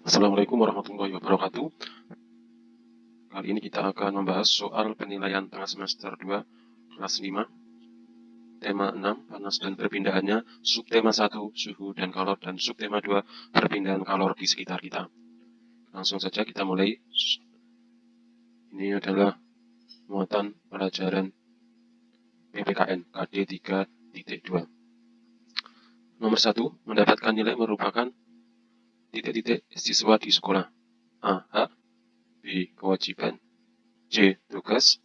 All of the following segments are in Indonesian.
Assalamualaikum warahmatullahi wabarakatuh. Kali ini kita akan membahas soal penilaian tengah semester 2 kelas 5, tema 6 panas dan perpindahannya, subtema 1 suhu dan kalor, dan subtema 2 perpindahan kalor di sekitar kita. Langsung saja kita mulai. Ini adalah muatan pelajaran PPKN KD 3.2. Nomor 1, mendapatkan nilai merupakan titik-titik siswa di sekolah. A. Hak, B. Kewajiban, C. Tugas,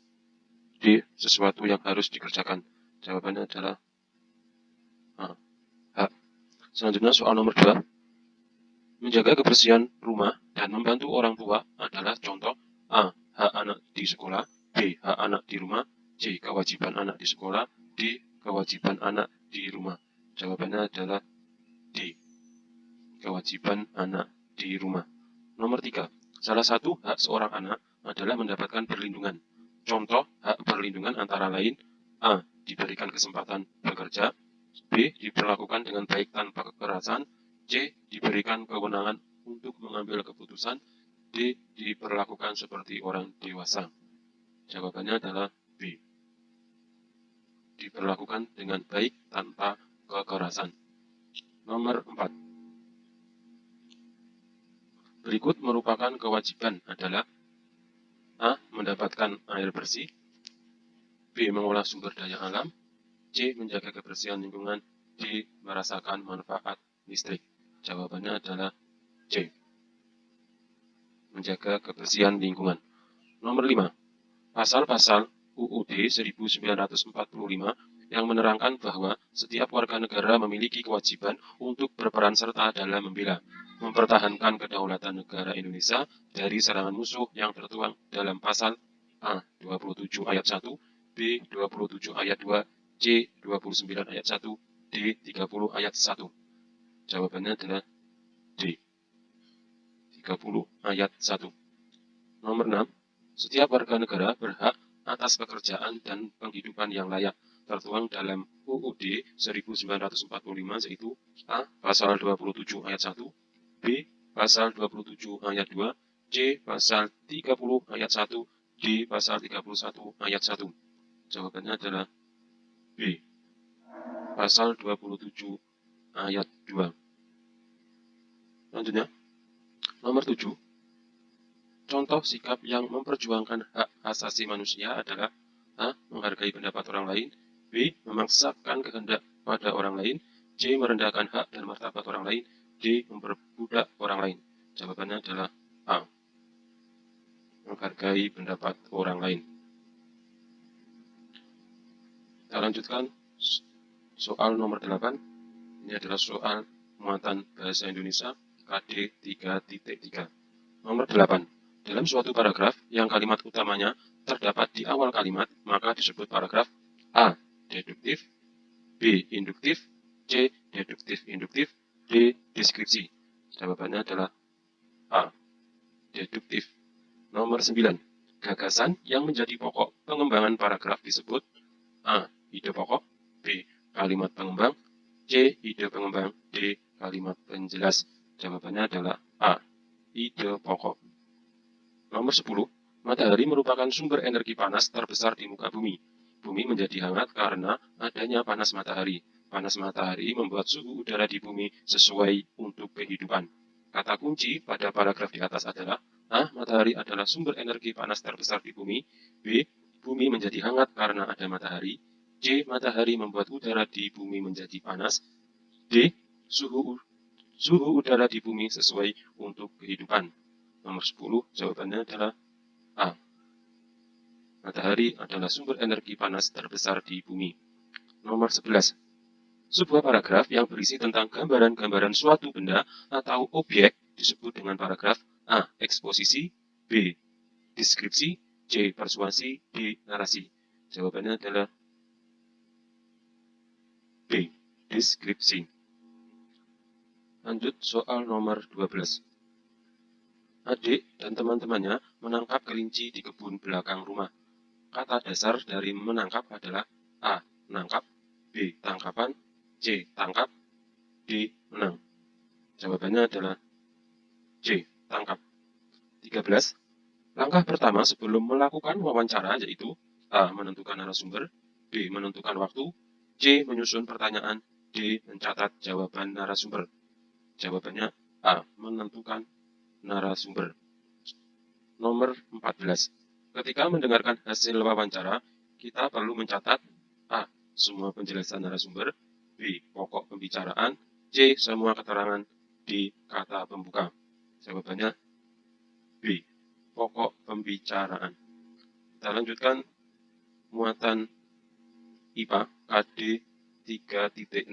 D. Sesuatu yang harus dikerjakan. Jawabannya adalah A. Hak. Selanjutnya soal nomor 2. Menjaga kebersihan rumah dan membantu orang tua adalah contoh. A. Hak anak di sekolah, B. Hak anak di rumah, C. Kewajiban anak di sekolah, D. Kewajiban anak di rumah. Jawabannya adalah D. Kewajiban anak di rumah. Nomor 3. Salah satu hak seorang anak adalah mendapatkan perlindungan. Contoh hak perlindungan antara lain: A. Diberikan kesempatan bekerja, B. Diperlakukan dengan baik tanpa kekerasan, C. Diberikan kewenangan untuk mengambil keputusan, D. Diperlakukan seperti orang dewasa. Jawabannya adalah B. Diperlakukan dengan baik tanpa kekerasan. Nomor 4. Berikut merupakan kewajiban adalah: A. Mendapatkan air bersih, B. Mengolah sumber daya alam, C. Menjaga kebersihan lingkungan, D. Merasakan manfaat listrik. Jawabannya adalah C. Menjaga kebersihan lingkungan. Nomor 5. Pasal-pasal UUD 1945 yang menerangkan bahwa setiap warga negara memiliki kewajiban untuk berperan serta dalam membela, mempertahankan kedaulatan negara Indonesia dari serangan musuh yang tertuang dalam pasal A. 27 ayat 1, B. 27 ayat 2, C. 29 ayat 1, D. 30 ayat 1. Jawabannya adalah D. 30 ayat 1. Nomor 6. Setiap warga negara berhak atas pekerjaan dan penghidupan yang layak, tertuang dalam UUD 1945, yaitu A. Pasal 27 ayat 1, B. Pasal 27 ayat 2, C. Pasal 30 ayat 1, D. Pasal 31 ayat 1. Jawabannya adalah B. Pasal 27 ayat 2. Selanjutnya, nomor 7. Contoh sikap yang memperjuangkan hak asasi manusia adalah: A. Menghargai pendapat orang lain, B. Memaksakan kehendak pada orang lain, C. Merendahkan hak dan martabat orang lain, D. Memperbudak orang lain. Jawabannya adalah A. Menghargai pendapat orang lain. Kita lanjutkan soal nomor 8. Ini adalah soal muatan bahasa Indonesia KD 3.3. Nomor 8. Dalam suatu paragraf yang kalimat utamanya terdapat di awal kalimat, maka disebut paragraf A. Deduktif, B. Induktif, C. Deduktif-induktif, D. Deskripsi. Jawabannya adalah A. Deduktif. Nomor 9. Gagasan yang menjadi pokok pengembangan paragraf disebut A. Ide pokok, B. Kalimat pengembang, C. Ide pengembang, D. Kalimat penjelas. Jawabannya adalah A. Ide pokok. Nomor 10. Matahari merupakan sumber energi panas terbesar di muka bumi. Bumi menjadi hangat karena adanya panas matahari. Panas matahari membuat suhu udara di bumi sesuai untuk kehidupan. Kata kunci pada paragraf di atas adalah: A. Matahari adalah sumber energi panas terbesar di bumi, B. Bumi menjadi hangat karena ada matahari, C. Matahari membuat udara di bumi menjadi panas, D. Suhu udara di bumi sesuai untuk kehidupan. Nomor 10, jawabannya adalah A. Matahari adalah sumber energi panas terbesar di bumi. Nomor 11. Sebuah paragraf yang berisi tentang gambaran-gambaran suatu benda atau objek disebut dengan paragraf A. Eksposisi, B. Deskripsi, C. Persuasi, D. Narasi. Jawabannya adalah B. Deskripsi. Lanjut soal nomor 12. Adik dan teman-temannya menangkap kelinci di kebun belakang rumah. Kata dasar dari menangkap adalah A. Menangkap, B. Tangkapan, C. Tangkap, D. Menang. Jawabannya adalah C. tangkap. 13. Langkah pertama sebelum melakukan wawancara yaitu A. Menentukan narasumber, B. Menentukan waktu, C. Menyusun pertanyaan, D. Mencatat jawaban narasumber. Jawabannya A. Menentukan narasumber. Nomor 14. Ketika mendengarkan hasil wawancara, kita perlu mencatat A. Semua penjelasan narasumber, B. Pokok pembicaraan, C. Semua keterangan, D. Kata pembuka. Jawabannya B. Pokok pembicaraan. Kita lanjutkan muatan IPA KD 3.6.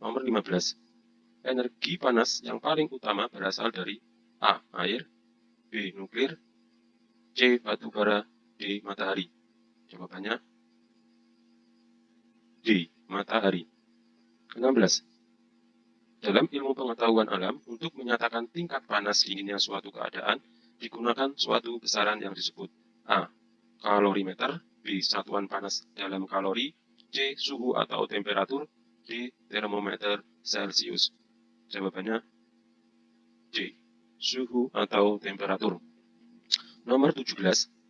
Nomor 15. Energi panas yang paling utama berasal dari A. Air, B. Nuklir, C. Batu bara, D. Matahari. Jawabannya D. Matahari. 16. Dalam ilmu pengetahuan alam, untuk menyatakan tingkat panas dinginnya suatu keadaan, digunakan suatu besaran yang disebut A. Kalorimeter, B. Satuan panas dalam kalori, C. Suhu atau temperatur, D. Termometer Celcius. Jawabannya C. Suhu atau temperatur. Nomor 17.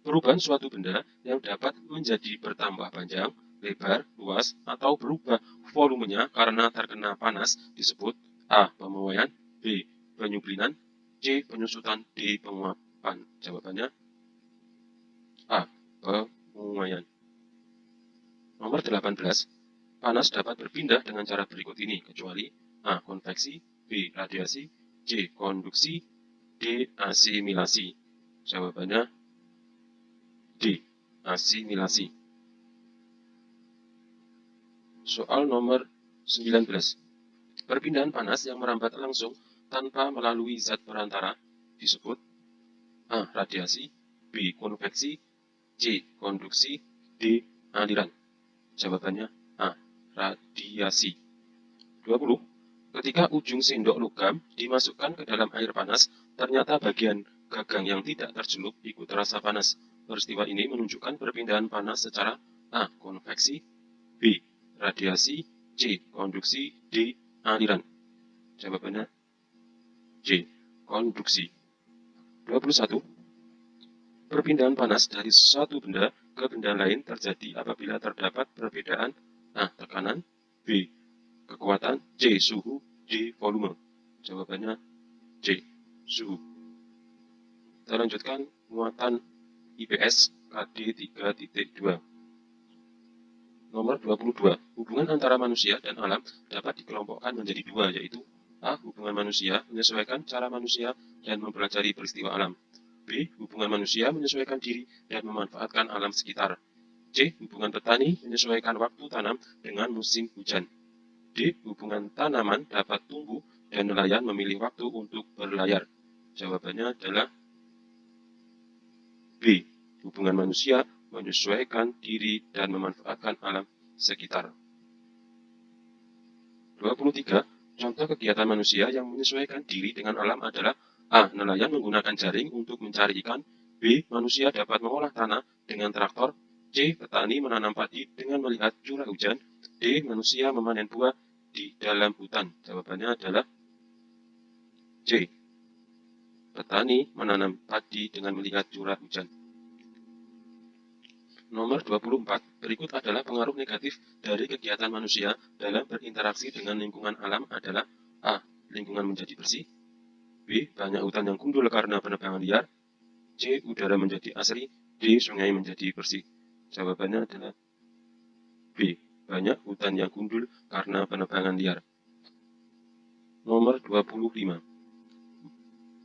Perubahan suatu benda yang dapat menjadi bertambah panjang, lebar, luas, atau berubah volumenya karena terkena panas disebut A. Pembuaian, B. Penyublinan, C. Penyusutan, D. Penguapan. Jawabannya A. Pembuaian. Nomor 18. Panas dapat berpindah dengan cara berikut ini, kecuali A. Konveksi, B. Radiasi, C. Konduksi, D. Asimilasi. Jawabannya D. Asimilasi. Soal nomor 19. Perpindahan panas yang merambat langsung tanpa melalui zat perantara disebut A. Radiasi, B. Konveksi, C. Konduksi, D. Aliran. Jawabannya A. Radiasi. 20. Ketika ujung sendok logam dimasukkan ke dalam air panas, ternyata bagian gagang yang tidak tercelup ikut terasa panas. Peristiwa ini menunjukkan perpindahan panas secara A. Konveksi, B. Radiasi, C. Konduksi, D. Aliran. Jawabannya C. Konduksi. 21. Perpindahan panas dari suatu benda ke benda lain terjadi apabila terdapat perbedaan A. Tekanan, B. Kekuatan, C. Suhu, D. Volume. Jawabannya C. Suhu. Kita lanjutkan muatan IPS KD 3.2. Nomor 22. Hubungan antara manusia dan alam dapat dikelompokkan menjadi dua, yaitu A. Hubungan manusia menyesuaikan cara manusia dan mempelajari peristiwa alam, B. Hubungan manusia menyesuaikan diri dan memanfaatkan alam sekitar, C. Hubungan petani menyesuaikan waktu tanam dengan musim hujan, D. Hubungan tanaman dapat tumbuh dan nelayan memilih waktu untuk berlayar. Jawabannya adalah B. Hubungan manusia menyesuaikan diri dan memanfaatkan alam sekitar. 23. Contoh kegiatan manusia yang menyesuaikan diri dengan alam adalah A. Nelayan menggunakan jaring untuk mencari ikan, B. Manusia dapat mengolah tanah dengan traktor, C. Petani menanam padi dengan melihat curah hujan, D. Manusia memanen buah di dalam hutan. Jawabannya adalah C. Petani menanam padi dengan melihat curah hujan. Nomor 24. Berikut adalah pengaruh negatif dari kegiatan manusia dalam berinteraksi dengan lingkungan alam adalah A. Lingkungan menjadi bersih, B. Banyak hutan yang gundul karena penebangan liar, C. Udara menjadi asri, D. Sungai menjadi bersih. Jawabannya adalah B. Banyak hutan yang gundul karena penebangan liar. Nomor 25.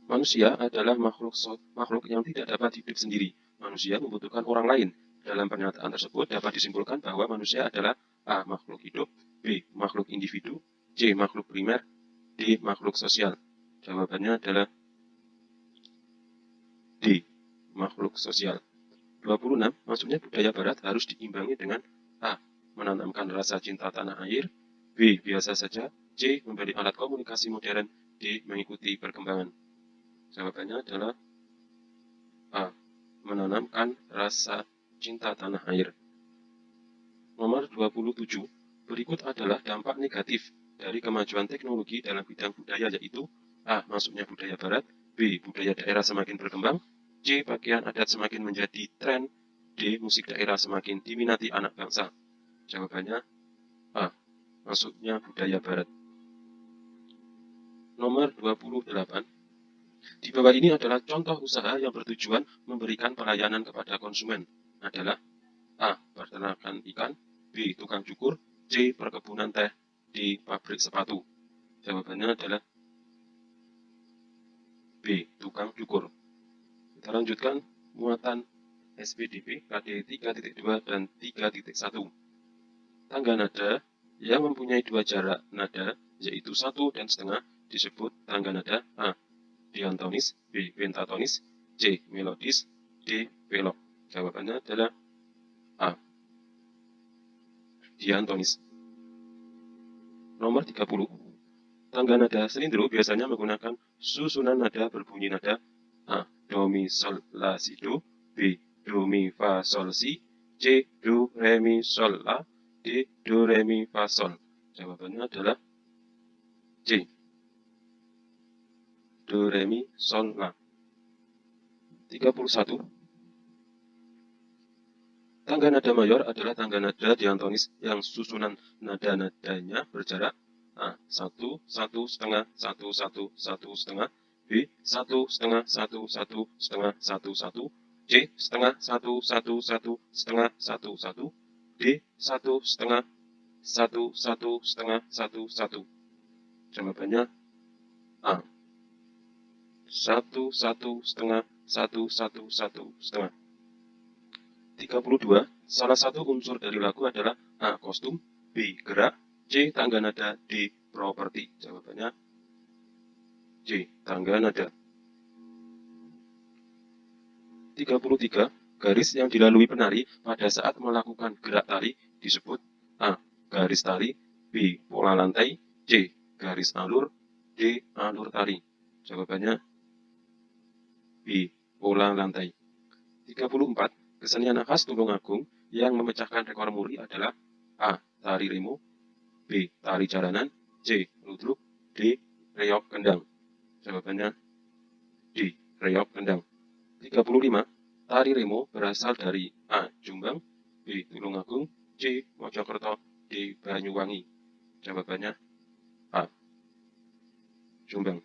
Manusia adalah makhluk yang tidak dapat hidup sendiri. Manusia membutuhkan orang lain. Dalam pernyataan tersebut dapat disimpulkan bahwa manusia adalah A. Makhluk hidup, B. Makhluk individu, C. Makhluk primer, D. Makhluk sosial. Jawabannya adalah D. Makhluk sosial. 26. Maksudnya budaya barat harus diimbangi dengan A. Menanamkan rasa cinta tanah air, B. Biasa saja, C. Memberi alat komunikasi modern, D. Mengikuti perkembangan. Jawabannya adalah A. Menanamkan rasa cinta tanah air. Nomor 27. Berikut adalah dampak negatif dari kemajuan teknologi dalam bidang budaya yaitu A. Masuknya budaya barat, B. Budaya daerah semakin berkembang. C. Pakaian adat semakin menjadi tren. D. Musik daerah semakin diminati anak bangsa. Jawabannya A. Masuknya budaya barat. Nomor 28. Di bawah ini adalah contoh usaha yang bertujuan memberikan pelayanan kepada konsumen. Adalah A. Peternakan ikan. B. Tukang cukur. C. Perkebunan teh. D. Pabrik sepatu. Jawabannya adalah B. Tukang cukur. Kita lanjutkan muatan SPDP KD 3.2 dan 3.1. Tangga nada yang mempunyai dua jarak nada, yaitu 1,5 disebut tangga nada A. Diatonis, B. Pentatonis, C. Melodis, D. Velok. Jawabannya adalah A. Diatonis. Nomor 30. Tangga nada selindro biasanya menggunakan susunan nada berbunyi nada A. Do, mi, sol, la, si, do. B. Do, mi, fa, sol, si. C. Do, re, mi, sol, la. D. Do, re, mi, fa, sol. Jawabannya adalah C. Do, re, mi, sol, la. 31. Tangga nada mayor adalah tangga nada diatonis yang susunan nada-nadanya berjarak A. 1, 1,5, 1, 1, 1,5. B. 1,5, 1, 1, 1,5, 1, 1. C. 1,5, 1, 1, 1, 1,5, 1, 1. D. 1,5, 1, 1, 1,5, 1, 1. Jawabannya A. 1, 1, 1,5, 1, 1, 1, 1,5. 32. Salah satu unsur dari lagu adalah A. Kostum, B. Gerak, C. Tangga nada, D. Properti. Jawabannya C. Tangga nada. 33. Garis yang dilalui penari pada saat melakukan gerak tari disebut A. Garis tari, B. Pola lantai, C. Garis alur, D. Alur tari. Jawabannya B. Pola lantai. 34. Kesenian khas Tulungagung yang memecahkan rekor muri adalah A. Tari remo, B. Tari jalanan, C. Ludruk, D. Reog kendang. Jawabannya D. Reog kendang. 35. Tari remo berasal dari A. Jombang, B. Tulungagung, C. Mojokerto, D. Banyuwangi. Jawabannya A. Jombang.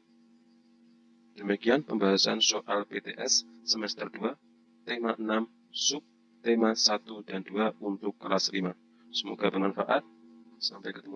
Demikian pembahasan soal PTS semester 2, tema 6, sub tema 1 dan 2 untuk kelas 5. Semoga bermanfaat. Sampai ketemu.